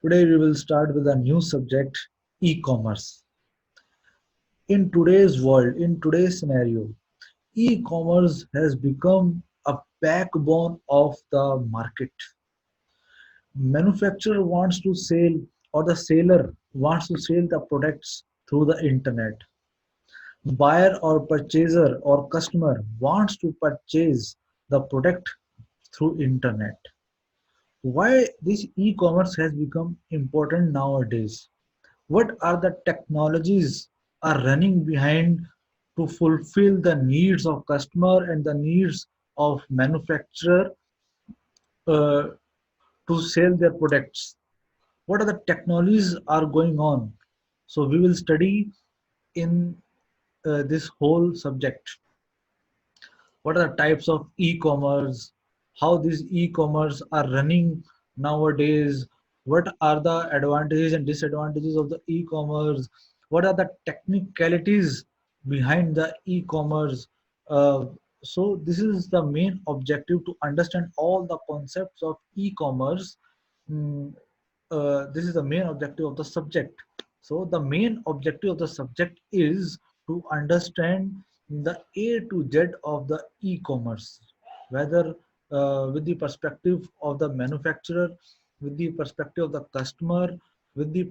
Today we will start with a new subject, e-commerce. In today's world, in today's scenario, e-commerce has become a backbone of the market. Manufacturer wants to sell or the seller wants to sell the products through the internet. Buyer or purchaser or customer wants to purchase the product through internet. Why this e-commerce has become important nowadays? What are the technologies are running behind to fulfill the needs of customer and the needs of manufacturer uh, to sell their products? What are the technologies are going on? So we will study in this whole subject. What are the types of e-commerce, how these e-commerce are running nowadays, what are the advantages and disadvantages of the e-commerce, what are the technicalities behind the e-commerce. uh, so this is the main objective, to understand all the concepts of e-commerce. Mm, this is the main objective of the subject. So the main objective of the subject is to understand the A to Z of the e-commerce, whether with the perspective of the manufacturer, with the perspective of the customer, with the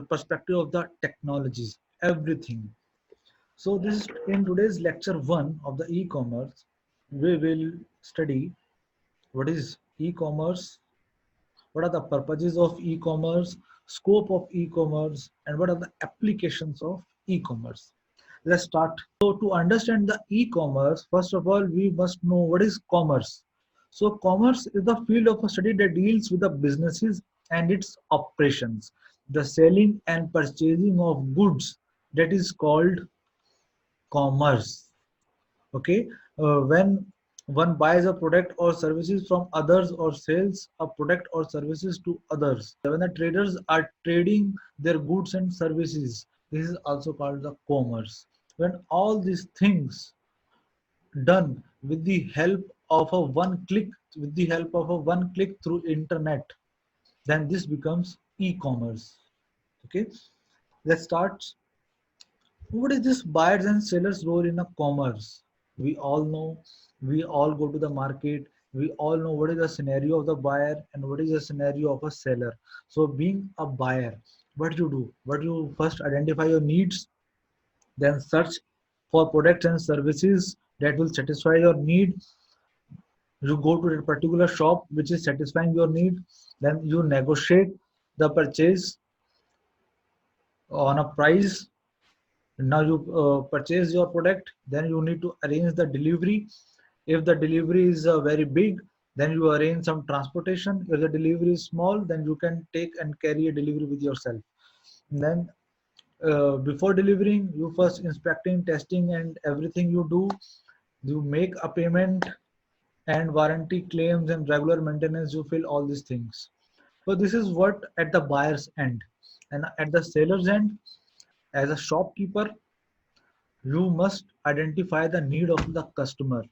perspective of the technologies, everything. So this is in today's lecture one of the e-commerce. We will study what is e-commerce, what are the purposes of e-commerce, scope of e-commerce, and what are the applications of e-commerce. Let's start. So to understand the e-commerce, first of all, we must know what is commerce. So commerce is the field of a study that deals with the businesses and its operations, the selling and purchasing of goods, that is called commerce. Okay. When one buys a product or services from others or sells a product or services to others, when the traders are trading their goods and services, this is also called the commerce. When all these things done with the help of a one click, with the help of a one click through internet, then this becomes e-commerce. Okay, let's start. What is this buyers and sellers role in a commerce? We all know, we all go to the market, we all know what is the scenario of the buyer and what is the scenario of a seller. So being a buyer, what you do? What you first identify your needs, then search for products and services that will satisfy your need. You go to a particular shop which is satisfying your need, then you negotiate the purchase on a price. Now you purchase your product, then you need to arrange the delivery. If the delivery is very big, then you arrange some transportation. If the delivery is small, then you can take and carry a delivery with yourself. And then before delivering, you first inspecting, testing, and everything you do, you make a payment, and warranty claims and regular maintenance, you fill all these things. So this is what at the buyer's end. And at the seller's end, as a shopkeeper, you must identify the need of the customer.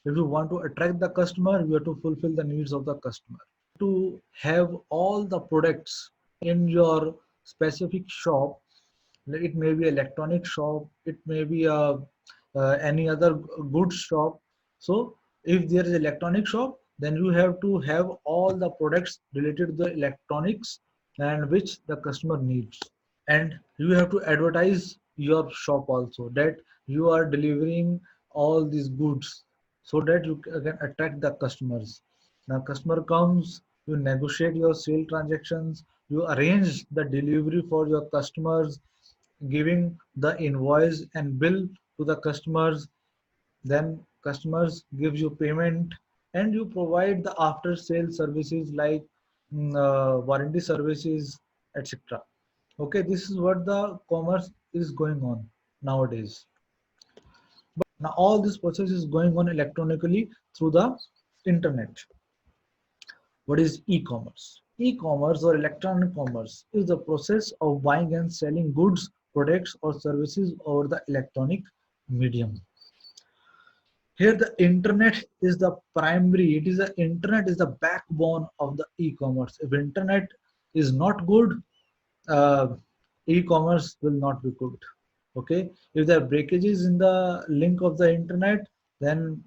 If you want to attract the customer, you have to fulfill the needs of the customer. To have all the products in your specific shop, it may be electronic shop, it may be any other goods shop. So if there is electronic shop, then you have to have all the products related to the electronics and which the customer needs. And you have to advertise your shop also, that you are delivering all these goods, so that you can attract the customers. Now customer comes, you negotiate your sale transactions, you arrange the delivery for your customers, giving the invoice and bill to the customers. Then customers gives you payment, and you provide the after sale services like warranty services, etc. Okay, this is what the commerce is going on nowadays. But now all this process is going on electronically through the internet. What is e-commerce? E-commerce or electronic commerce is the process of buying and selling goods, products, or services over the electronic medium. Here the internet is the primary, it is the internet is the backbone of the e-commerce. If internet is not good, uh, e-commerce will not be good. Okay, if there are breakages in the link of the internet, then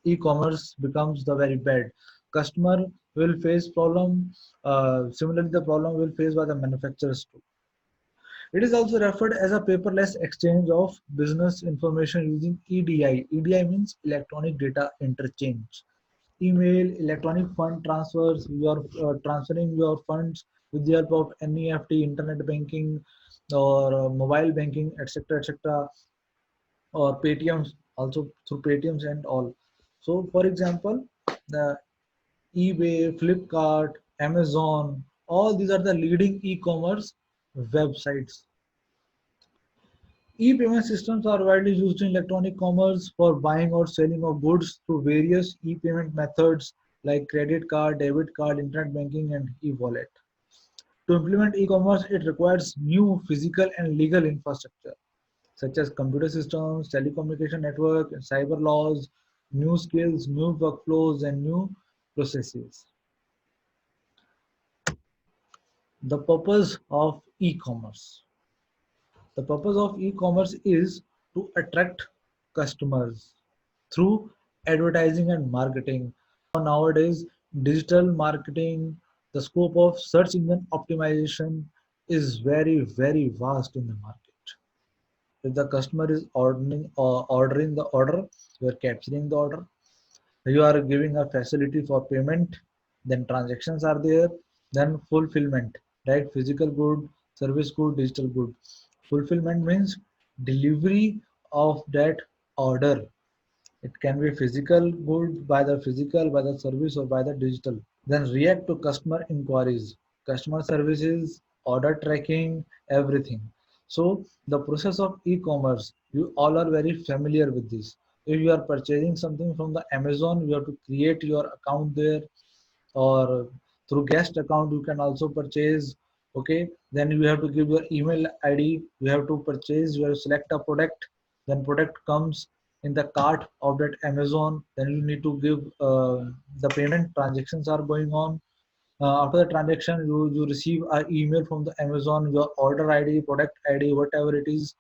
e-commerce becomes the very bad. Customer will face problem. Similarly, the problem will face by the manufacturers too. It is also referred as a paperless exchange of business information using EDI. EDI means electronic data interchange. Email, electronic fund transfers, you are transferring your funds with the help of NEFT, internet banking, or mobile banking, etc., etc., or Paytms, also through Paytms and all. So, for example, the eBay, Flipkart, Amazon, all these are the leading e-commerce websites. E-payment systems are widely used in electronic commerce for buying or selling of goods through various e-payment methods like credit card, debit card, internet banking, and e-wallet. To implement e-commerce, it requires new physical and legal infrastructure such as computer systems, telecommunication network, cyber laws, new skills, new workflows, and new processes. The purpose of e-commerce. The purpose of e-commerce is to attract customers through advertising and marketing. Nowadays, digital marketing, the scope of search engine optimization is very, very vast in the market. If the customer is ordering the order, you are capturing the order. You are giving a facility for payment, then transactions are there, then fulfillment, right? Physical good, service good, digital good. Fulfillment means delivery of that order. It can be physical good by the physical, by the service, or by the digital. Then react to customer inquiries, customer services, order tracking, everything. So the process of e-commerce, you all are very familiar with this. If you are purchasing something from the Amazon, you have to create your account there, or through guest account you can also purchase. Okay, then you have to give your email ID, you have to purchase, you have to select a product, then product comes in the cart of that Amazon, then you need to give the payment, transactions are going on. After the transaction, you receive an email from the Amazon, your order ID, product ID, whatever it is.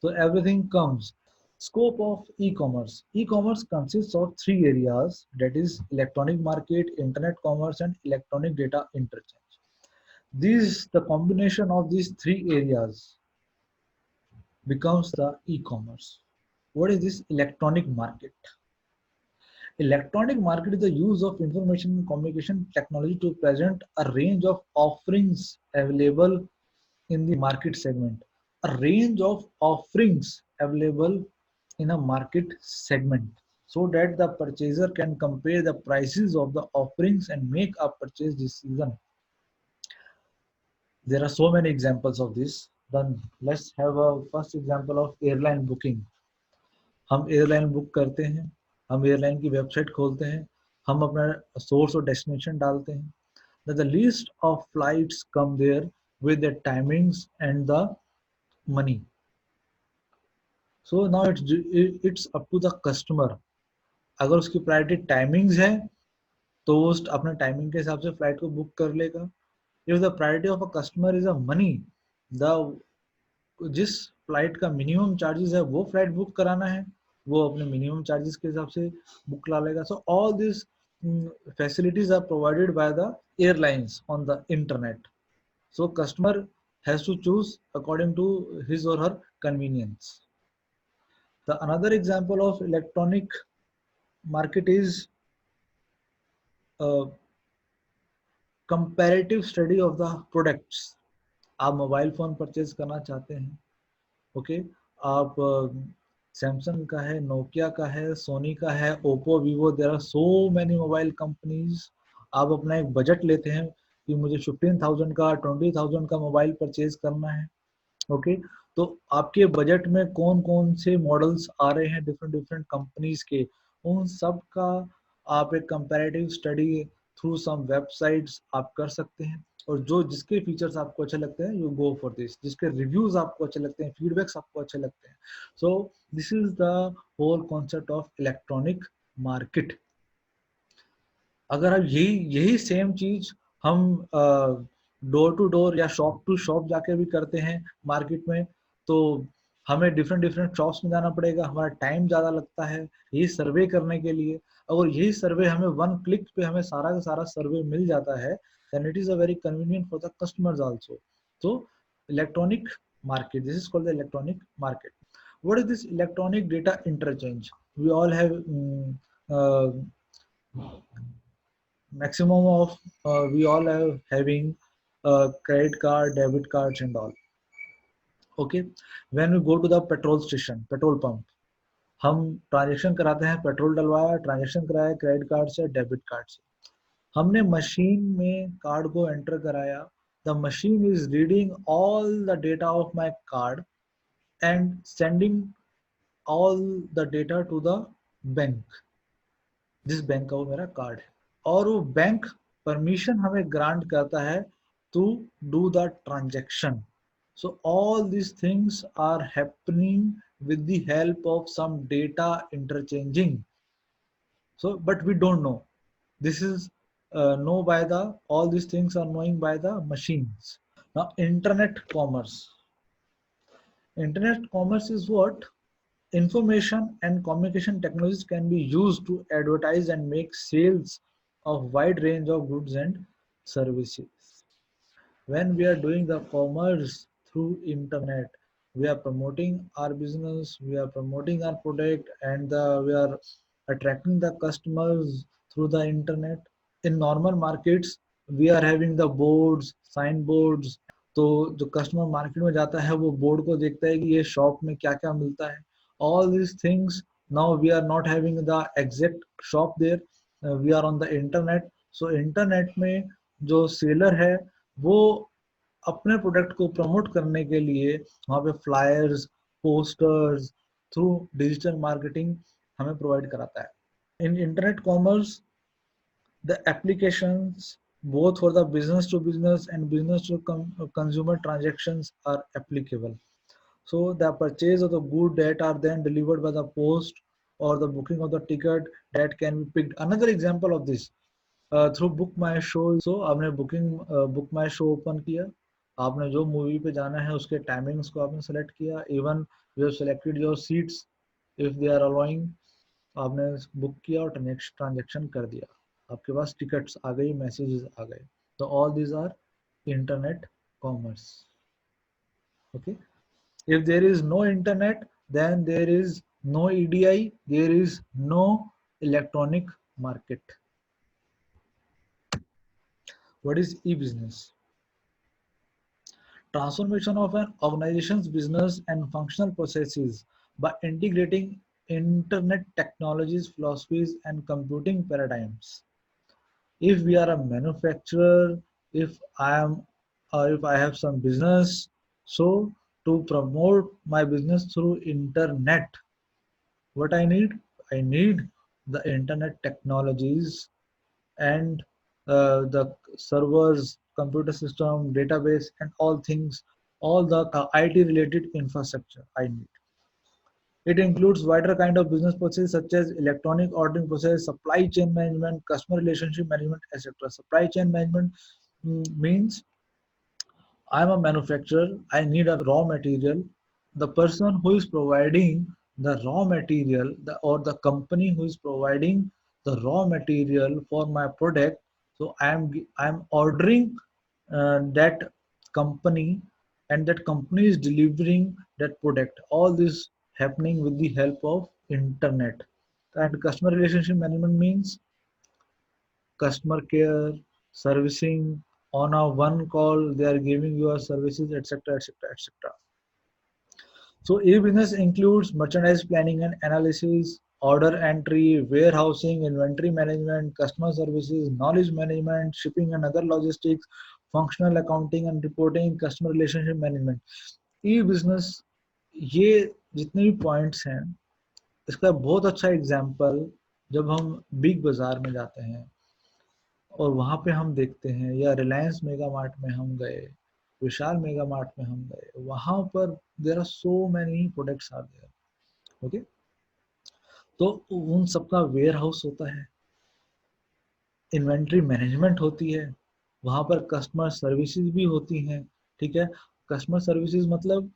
So everything comes. Scope of e-commerce. E-commerce consists of three areas, that is electronic market, internet commerce, and electronic data interchange. The combination of these three areas becomes the e-commerce. What is this electronic market? Electronic market is the use of information and communication technology to present a range of offerings available in the market segment. A range of offerings available in a market segment so that the purchaser can compare the prices of the offerings and make a purchase decision. There are so many examples of this. Then let's have a first example of airline booking. हम airline book करते हैं, हम airline की website खोलते हैं, हम अपना source और डेस्टिनेशन डालते हैं. The list of flights come there with the timings and the money. So now it's up to the customer. अगर उसकी प्रायोरिटी टाइमिंग्स है तो वो अपने टाइमिंग के हिसाब से फ्लाइट को बुक कर लेगा. If the priority of a customer is a money, the जिस फ्लाइट का मिनिमम चार्जेस है वो फ्लाइट बुक कराना है, वो अपने मिनिमम चार्जेस के हिसाब से बुक ला लेगा. So all this facilities are provided by the airlines on the internet. So customer has to choose according to his or her convenience. The another example of electronic market is comparative study of the products. आप mobile phone purchase करना चाहते हैं, okay, आप Samsung का है, Nokia का है, Sony का है, Oppo, Vivo, there are so many mobile companies. आप अपना एक बजट लेते हैं कि मुझे 15,000 का, 20,000 का मोबाइल परचेज करना है. ओके, तो आपके बजट में कौन कौन से मॉडल्स आ रहे हैं डिफरेंट डिफरेंट कंपनीज के, उन सब का आप एक comparative study through some websites आप कर सकते हैं. और जो जिसके फीचर्स आपको अच्छे लगते हैं, यू गो फॉर दिस. जिसके रिव्यूज आपको अच्छे लगते हैं, फीडबैक्स आपको अच्छे लगते हैं. So this is the whole concept of electronic market. अगर आप यही यही सेम चीज हम डोर टू डोर या शॉप टू शॉप जाके भी करते हैं मार्केट में, तो हमें डिफरेंट डिफरेंट शॉप्स में जाना पड़ेगा, हमारा टाइम ज़्यादा लगता है ये सर्वे करने के लिए। अगर यही सर्वे हमें वन क्लिक पे हमें सारा का सारा सर्वे मिल जाता है, then it is a very convenient for the customers also. So electronic market, this is called the electronic market. What is this electronic data interchange? We all have uh, maximum of we all have having credit card, debit cards and all. Okay, when we go to the petrol station, petrol pump, हम transaction कराते हैं, petrol डलवाया, transaction कराया credit card से, debit card से, हमने machine में card को एंटर कराया, the machine is reading all the data of my card and sending all the data to the bank, जिस बैंक का वो मेरा कार्ड है, और वो बैंक परमिशन हमें ग्रांट करता है to do the transaction. So all these things are happening with the help of some data interchanging. So, but we don't know. This is know by the, all these things are knowing by the machines. Now, internet commerce. Internet commerce is what? Information and communication technologies can be used to advertise and make sales of wide range of goods and services. When we are doing the commerce through internet, we are promoting our business, we are promoting our product, and we are attracting the customers through the internet. In normal markets, we are having the boards, sign boards. तो जो customer market में जाता है वो board को देखता है कि ये शॉप में क्या क्या मिलता है. All these things, now we are not having the exact shop there, we are on the internet. So internet में जो सेलर है वो अपने प्रोडक्ट को प्रमोट करने के लिए वहाँ पे flyers, posters through digital marketing हमें प्रोवाइड कराता है. In internet commerce, the applications both for the business to business and business to consumer transactions are applicable. So the purchase of the good that are then delivered by the post, or the booking of the ticket that can be picked. Another example of this, through Book My Show. So आपने booking Book My Show open किया, आपने जो movie पे जाना है उसके timings को आपने सेलेक्ट किया, even you have selected your seats if they are allowing, आपने बुक किया और नेक्स्ट ट्रांजेक्शन कर दिया, आपके पास टिकट्स आ गई, मैसेजेस आ गए. तो all these are internet commerce. Okay, if there is no internet, then there is no EDI, there is no electronic market. What is e-business? Transformation of an organization's business and functional processes by integrating internet technologies, philosophies, and computing paradigms. If we are a manufacturer, if I am, or if I have some business, so to promote my business through internet, what I need? I need the internet technologies and the servers, computer system, database, and all things, all the IT related infrastructure I need. It includes wider kind of business processes such as electronic ordering process, supply chain management, customer relationship management, etc. Supply chain management means I'm a manufacturer, I need a raw material. The person who is providing the raw material, or the company who is providing the raw material for my product, so I'm ordering that company, and that company is delivering that product. All this happening with the help of internet. And customer relationship management means customer care, servicing, on a one call they are giving you services, etc., etc., etc. So e-business includes merchandise planning and analysis, order entry, warehousing, inventory management, customer services, knowledge management, shipping and other logistics, functional accounting and reporting, customer relationship management. E-business, ये जितने भी points हैं, इसका बहुत अच्छा example जब हम big बाजार में जाते हैं और वहाँ पे हम देखते हैं, या रिलायंस मेगा मार्ट में हम गए, विशाल मेगा मार्ट में हम गए, वहाँ पर there are so many products are there. Okay, तो उन सबका वेयर हाउस होता है, इन्वेंट्री मैनेजमेंट होती है, वहां पर कस्टमर सर्विसेज भी होती हैं, ठीक है। कस्टमर सर्विसेज मतलब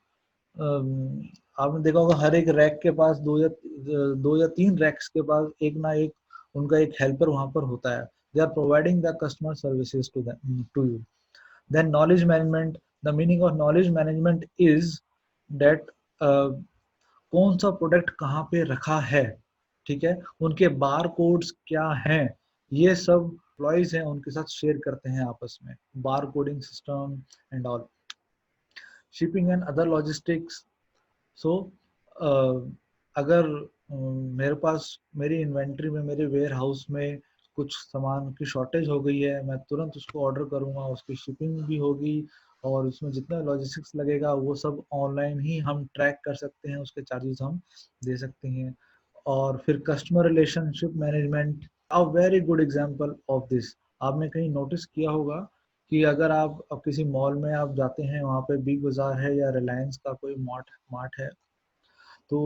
आपने देखा होगा हर एक रैक के पास दो या तीन रैक्स के पास एक ना एक उनका एक हेल्पर वहां पर होता है। They are providing the customer services to you. Then knowledge management, the meaning of knowledge management is that कौन सा प्रोडक्ट कहाँ पे रखा है, ठीक है, उनके बार कोड्स क्या हैं, ये सब एम्प्लॉइज हैं उनके साथ शेयर करते हैं आपस में, bar coding system and all. Shipping and other logistics, so अगर मेरे पास मेरी इन्वेंट्री में मेरे वेयर हाउस में कुछ सामान की शॉर्टेज हो गई है, मैं तुरंत उसको ऑर्डर करूंगा, उसकी शिपिंग भी होगी और उसमें जितना लॉजिस्टिक्स लगेगा वो सब ऑनलाइन ही हम ट्रैक कर सकते हैं, उसके चार्जेस हम दे सकते हैं। और फिर customer relationship management, a very good example of this. आपने कहीं नोटिस किया होगा कि अगर आप अब किसी मॉल में आप जाते हैं, वहाँ पे बिग बाजार है या रिलायंस का कोई मार्ट मार्ट है, तो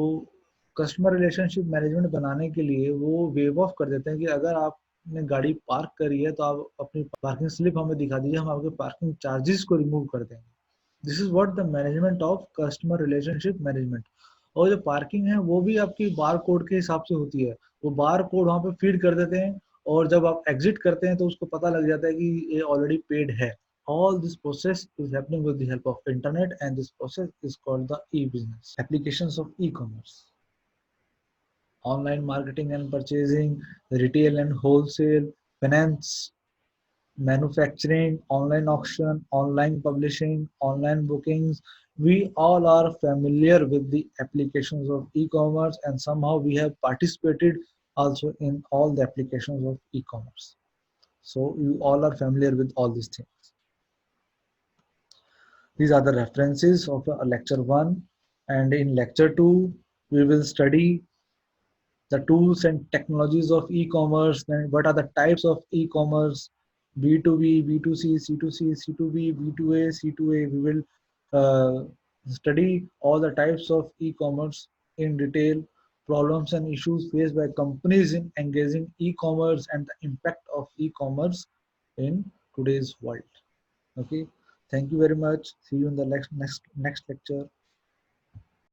कस्टमर रिलेशनशिप मैनेजमेंट बनाने के लिए वो वेव ऑफ कर देते हैं कि अगर आपने गाड़ी पार्क करी है तो आप अपनी पार्किंग स्लिप हमें दिखा दीजिए, हम आपके पार्किंग चार्जेस को रिमूव कर देंगे। This is what the management of customer relationship management. और जो पार्किंग है वो भी आपकी बार कोड के हिसाब से होती है, वो बार कोड वहाँ पे फीड कर देते हैं और जब आप एग्जिट करते हैं तो उसको पता लग जाता है कि ये ऑलरेडी पेड है। All this process is happening with the help of internet, and this process is called the e-business. Applications of e-commerce: online marketing and purchasing, retail and wholesale, finance, manufacturing, online auction, online publishing, online bookings. We all are familiar with the applications of e-commerce, and somehow we have participated also in all the applications of e-commerce. So you all are familiar with all these things. These are the references of lecture 1, and in lecture 2 we will study the tools and technologies of e-commerce, and what are the types of e-commerce: B2B, B2C, C2C, C2B, B2A, C2A. We will study all the types of e-commerce in detail, problems and issues faced by companies in engaging e-commerce, and the impact of e-commerce in today's world. Okay, thank you very much. See you in the next lecture.